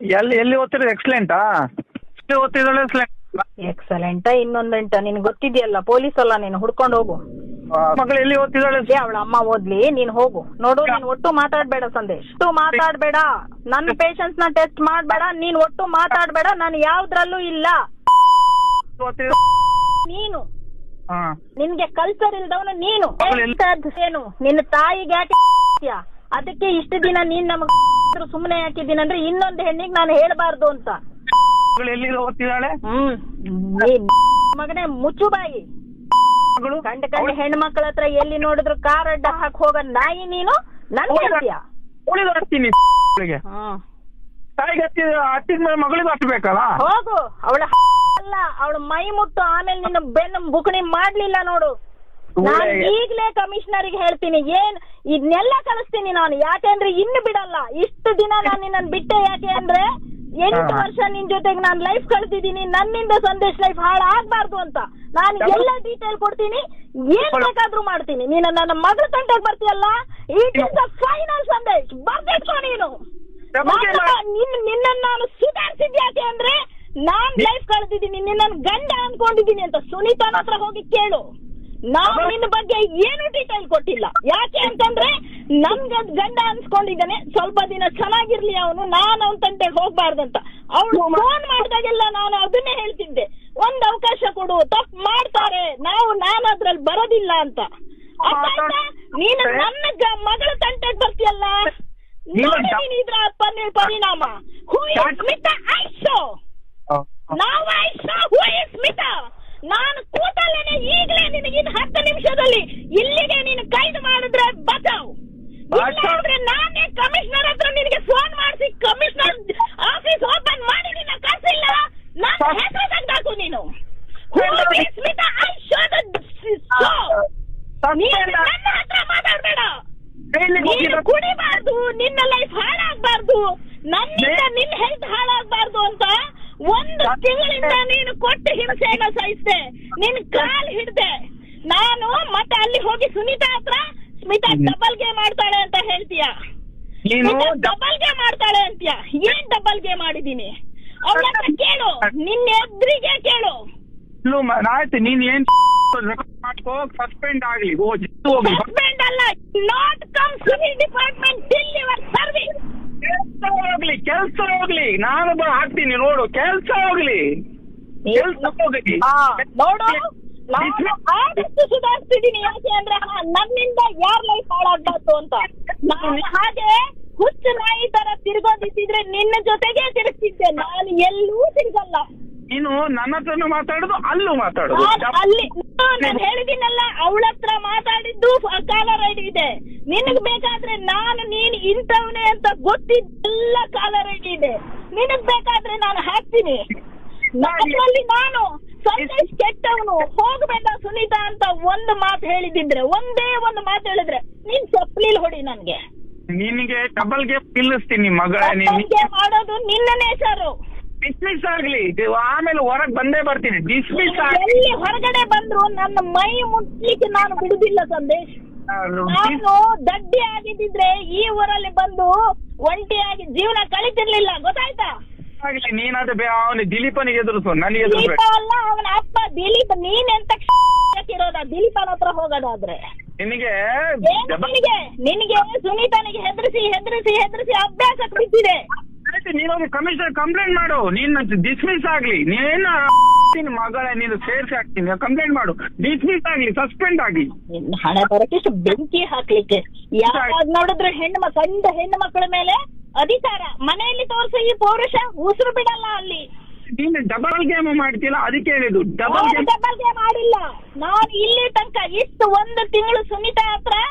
ಎಲ್ಲಿ ಓದ್ತಿರೋದು? ಎಕ್ಸಲೆಂಟಾ? ಓದ್ತಿದ್ದಾಳೆ ಎಕ್ಸಲೆಂಟ ಇನ್ನೊಂದಂಟ ನಿನ್ ಗೊತ್ತಿದ್ಯಲ್ಲ, ಪೊಲೀಸ್ ಅಲ್ಲ ನೀನು, ಹುಡ್ಕೊಂಡು ಹೋಗು. ಮಗಳು ಎಲ್ಲಿ ಓದ್ತಿದ್ದಾಳೆ? ಅವಳ ಅಮ್ಮ ಓದ್ಲಿ, ನೀನ್ ಹೋಗು. ನೋಡು, ನೀನ್ ಒಟ್ಟು ಮಾತಾಡ್ಬೇಡ ಸಂದೇಶ್, ಒಟ್ಟು ಮಾತಾಡ್ಬೇಡ. ನನ್ನ ಪೇಷನ್ಸ್ ನ ಟೆಸ್ಟ್ ಮಾಡ್ಬೇಡ, ನೀನ್ ಒಟ್ಟು ಮಾತಾಡ್ಬೇಡ. ನಾನು ಯಾವ್ದ್ರಲ್ಲೂ ಇಲ್ಲ. ನೀನು ನಿನ್ಗೆ ಕಲ್ಚರ್ ಇಲ್ದವನು ನೀನು. ಏನು ನಿನ್ನ ತಾಯಿಗೆ ಯಾಕೆ ಅದಕ್ಕೆ ಇಷ್ಟು ದಿನ ನೀನ್ ನಮಗ್ ಸುಮ್ಮನೆ ಹಾಕಿದ್ದೀನಂದ್ರೆ ಇನ್ನೊಂದು ಹೆಣ್ಣಿಗೆ ನಾನು ಹೇಳ್ಬಾರ್ದು ಅಂತ. ಎಲ್ಲಿ ಓದ್ತಿದ್ದಾಳೆ? ಮಗನೇ ಮುಚ್ಚು ಬಾಯಿ. ಕಂಡ ಹೆಣ್ಮಕ್ಳ ಹತ್ರ ಎಲ್ಲಿ ನೋಡಿದ್ರು ಕಾರ್ ಅಡ್ಡ ಹಾಕಿ ಹೋಗ ನಾಯಿ ನೀನು. ನನ್ ಹೇಳ್ತೀಯ? ಮಗಳಿಗೆ ಹತ್ಬೇಕಲ್ಲ. ಹೋಗು. ಅವಳ ಅಲ್ಲ, ಅವಳ ಮೈ ಮುಟ್ಟು ಆಮೇಲೆ ನಿನ್ನ ಬೆನ್ನು ಬುಕಣಿ ಮಾಡ್ಲಿಲ್ಲ ನೋಡು. ನಾನು ಈಗ್ಲೇ ಕಮಿಷನರ್ಗೆ ಹೇಳ್ತೀನಿ, ಇದನ್ನೆಲ್ಲ ಕಳಿಸ್ತೀನಿ ನಾನು. ಯಾಕೆಂದ್ರೆ ಇನ್ನು ಬಿಡಲ್ಲ. ಇಷ್ಟು ದಿನ ನಾನು ನಿನ್ನನ್ನು ಬಿಟ್ಟೆ ಯಾಕೆ ಅಂದ್ರೆ 8 ವರ್ಷ ನಿನ್ ಜೊತೆಗೆ ನಾನು ಲೈಫ್ ಕಳ್ತಿದ್ದೀನಿ. ನನ್ನಿಂದ ಸಂದೇಶ್ ಲೈಫ್ ಹಾಳಾಗ್ಬಾರ್ದು ಅಂತ ನಾನು ಎಲ್ಲ ಡೀಟೇಲ್ ಕೊಡ್ತೀನಿ. ಏನ್ ಬೇಕಾದ್ರೂ ಮಾಡ್ತೀನಿ. ನೀನು ನನ್ನ ಮಗಳ ತಂಟೆಗೆ ಬರ್ತೀಯಲ್ಲ, ಇಟ್ ಇಸ್ ದ ಫೈನಲ್ ಸಂದೇಶ್. ಬರ್ದಿಟ್ಕೋ ನೀನು. ನಿನ್ನ ನಾನು ಸುಧಾರಿಸಿದ್ಯಾಕೆ ಅಂದ್ರೆ ನಾನ್ ಲೈಫ್ ಕಳ್ದಿದ್ದೀನಿ, ನಿನ್ನ ಗಂಡ ಅನ್ಕೊಂಡಿದ್ದೀನಿ ಅಂತ ಸುನೀತಾನ ಹತ್ರ ಹೋಗಿ ಕೇಳು. ನಾನು ನಿನ್ನ ಬಗ್ಗೆ ಏನು ಡೀಟೇಲ್ ಕೊಟ್ಟಿಲ್ಲ. ಯಾಕೆ ಅಂತಂದ್ರೆ ನನ್ಗ ಗಂಡ ಅನ್ಸ್ಕೊಂಡಿದ್ದಾನೆ, ಸ್ವಲ್ಪ ದಿನ ಚೆನ್ನಾಗಿರ್ಲಿ ಅವನು, ನಾನು ಅವನ ತಂಟೆಗೆ ಹೋಗ್ಬಾರ್ದಂತ. ಅವಳು ಫೋನ್ ಮಾಡಿದಾಗೆಲ್ಲ ನಾನು ಅದನ್ನೇ ಹೇಳ್ತಿದ್ದೆ, ಒಂದ್ ಅವಕಾಶ ಕೊಡು, ತಪ್ಪು ಮಾಡ್ತಾರೆ, ನಾನು ಅದ್ರಲ್ಲಿ ಬರೋದಿಲ್ಲ ಅಂತ. ನೀನು ನನ್ನ ಮಗಳ ತಂಟೆಗೆ ಬರ್ತೀಯಲ್ಲ, ನೀನು ಇದ್ರ ಪರಿಣಾಮ. Who is Smita? ಐಶೋ ನಾವು ಐಶೋ. Who is Smita? ನಾನು ಕೂತಲ್ಲೇನೆ ಈಗಲೇ ನಿನಗೆ 10 ನಿಮಿಷದಲ್ಲಿ ಇಲ್ಲಿಗೆ ನೀನು ಕೈದು ಮಾಡಿದ್ರೆ ಬಚಾವ್. ಇಲ್ಲಾಂದ್ರೆ ನಾನೇ ಕಮಿಷನರ್ ಹತ್ರ ನಿನಗೆ ಫೋನ್ ಮಾಡಿಸಿ ಕಮಿಷನರ್ ಆಫೀಸ್ ಓಪನ್ ಮಾಡಿ ನಿನ್ನ ಕಳ್ಸಿಲ್ಲ, ನನ್ನ ಹೆಸರು ತೆಗ್ದಾಕು ನೀನು. ಸ್ಮಿತಾ ಐಶೋ ನನ್ನ ಹತ್ರ ಮಾತಾಡ್ಬೇಡ. ನೀನು ಕುಡಿಬಾರ್ದು, ನಿನ್ನ ಲೈಫ್ ಹಾಳಾಗ್ಬಾರ್ದು, ನನ್ನಿಂದ ನಿನ್ನ ಹೆಲ್ತ್ ಹಾಳಾಗ್ಬಾರ್ದು ಅಂತ 1 ತಿಂಗಳಿಂದ ನೀನು ಕೊಟ್ಟು ಹಿಂಸೆನ ಸಹಿಸಿದೆ. ನಿನ್ ಕಾಲ್ ಹಿಡ್ದೆ ನಾನು. ಮತ್ತೆ ಅಲ್ಲಿ ಹೋಗಿ ಸುನೀತಾ ಹತ್ರ ಸ್ಮಿತಾ ಡಬಲ್ ಗೇಮ್ ಆಡ್ತಾಳೆ ಅಂತ ಹೇಳ್ತೀಯ. ಡಬಲ್ ಗೇಮ್ ಆಡ್ತಾಳೆ ಅಂತೀಯ. ಏನ್ ಡಬಲ್ ಗೇಮ್ ಮಾಡಿದೀನಿ ಅವಳ ಹತ್ರ ಕೇಳು, ನಿನ್ನ ಎದುರಿಗೆ ಕೇಳು. ಆಯ್ತು, ನೀನ್ ಏನ್ ಸಸ್ಪೆಂಡ್ ಆಗ್ಲಿ. ಸಸ್ಪೆಂಡ್ ಅಲ್ಲ, not come civil department till your service. ಕೆಲ್ಸ ಹೋಗ್ಲಿ, ನಾನು ಹಾಕ್ತೀನಿ ನೋಡು. ಕೆಲ್ಸ ಹೋಗ್ಲಿ. ನೋಡು, ಆದಷ್ಟು ಸುಧಾರಿಸ್ತಿದ್ದೀನಿ. ಯಾಕೆ ಅಂದ್ರೆ ನನ್ನಿಂದ ಯಾರ ಲೈಫ್ ಹಾಳಾಗ್ಬಾರ್ದು ಅಂತ. ನಾನು ಹಾಗೆ ಹುಚ್ಚು ನಾಯಿ ತರ ತಿರ್ಗೋದಿದ್ರೆ ನಿನ್ನ ಜೊತೆಗೆ ತಿರುಗ್ತಿದ್ದೆ. ನಾನು ಎಲ್ಲೂ ತಿರ್ಗಲ್ಲ. ನೀನು ನನ್ನ ಹತ್ರನು ಮಾತಾಡುದು, ಅಲ್ಲೂ ಮಾತಾಡುದು. ಅಲ್ಲಿ ನಾನು ಹೇಳಿದ್ದೀನಲ್ಲ, ಅವಳ ಹತ್ರ ಮಾತಾಡಿದ್ದು ಕಾಲರ್ ಐಡಿ ಇದೆ. ನಿನಗ್ ಬೇಕಾದ್ರೆ ನೀನು ಇಂಥವನೇ ಅಂತ ಗೊತ್ತಿದ್ದೆಲ್ಲ ಕಾಲರ್ ಐಡಿ ಇದೆ. ನಿನಗ್ ಬೇಕಾದ್ರೆ ನಾನು ಹಾಕ್ತೀನಿ. ನನ್ನಲ್ಲಿ ನಾನು ಸಂದೇಶ್ ಕೆಟ್ಟವನು, ಹೋಗ್ಬೇಡ ಸುನೀತಾ ಅಂತ ಒಂದು ಮಾತು ಹೇಳಿದ್ರೆ, ಒಂದೇ ಒಂದು ಮಾತು ಹೇಳಿದ್ರೆ ನೀನ್ ಚಪ್ಪಲಿಲ್ ಹೊಡಿ ನನ್ಗೆ. ನಿನಗೆ ಡಬಲ್ ಗೇಮ್ ನಿಲ್ಲಿಸ್ತೀನಿ ಮಗಳ. ಮಾಡೋದು ನಿನ್ನ ನೇಚರು. ಡಿಸ್ಮಿಸ್ ಆಗ್ಲಿ, ಆಮೇಲೆ ಹೊರಗ್ ಬಂದೇ ಬರ್ತೀನಿ. ಡಿಸ್ಮಿಸ್ ಎಲ್ಲಿ ಹೊರಗಡೆ ಬಂದ್ರು ನನ್ನ ಮೈ ಮುಟ್ಲಿಕ್ಕೆ ನಾನು ಬಿಡುದಿಲ್ಲ ಸಂದೇಶ್. ನಾನು ದಡ್ಡಿ ಆಗಿದ್ದಿದ್ರೆ ಈ ಊರಲ್ಲಿ ಬಂದು ಒಂಟಿಯಾಗಿ ಜೀವನ ಕಳಿತಿರ್ಲಿಲ್ಲ, ಗೊತ್ತಾಯ್ತಾ? ನೀನಾದ್ರೆ ಅವನು ದಿಲೀಪನಿಗೆ ಎದುರಿಸು, ನನಗೆ ದಿಲೀಪ ಅಲ್ಲ, ಅವನ ಅಪ್ಪ ದಿಲೀಪ್. ನೀನೆಂತ ಇರೋದ ದಿಲೀಪನ ಹತ್ರ ಹೋಗೋದಾದ್ರೆ? ನಿನಗೆ ಸುನೀತನಿಗೆ ಹೆದರಿಸಿ ಅಭ್ಯಾಸಕ್ಕೆ ಬಿದ್ದಿದೆ. ನೀನು ಕಮಿಷನರ್ ಕಂಪ್ಲೇಂಟ್ ಮಾಡು. ನೀನು ಡಿಸ್ಮಿಸ್ ಆಗ್ಲಿ. ನೀನು ಮಗಳ ನೀನು ಸೇರ್ಸಿ ಹಾಕ್ತೀನಿ, ಕಂಪ್ಲೇಂಟ್ ಮಾಡು. ಡಿಸ್ಮಿಸ್ ಆಗ್ಲಿ, ಸಸ್ಪೆಂಡ್ ಆಗ್ಲಿ. ಹಣ ಬರಕ್ಕೆ ಬೆಂಕಿ ಹಾಕ್ಲಿಕ್ಕೆ ಯಾವಾಗ ನೋಡಿದ್ರೆ ಹೆಣ್ಣು ಮಕ್ಕಳ ಮೇಲೆ ಅಧಿಕಾರ ಮನೆಯಲ್ಲಿ ತೋರಿಸೋ ಈ ಪೌರುಷ ಉಸಿರು ಬಿಡಲ್ಲ ಅಲ್ಲಿ. ನೀನು ಡಬಲ್ ಗೇಮ್ ಮಾಡ್ತಿಲ್ಲ, ಅದಕ್ಕೆ ಹೇಳಿದ್ದು. ಡಬಲ್ ಗೇಮ್ ಮಾಡಿಲ್ಲ ನಾನು ಇಲ್ಲಿ ತನಕ. ಇಷ್ಟು 1 ತಿಂಗಳು ಸುನೀತಾ ಹತ್ರ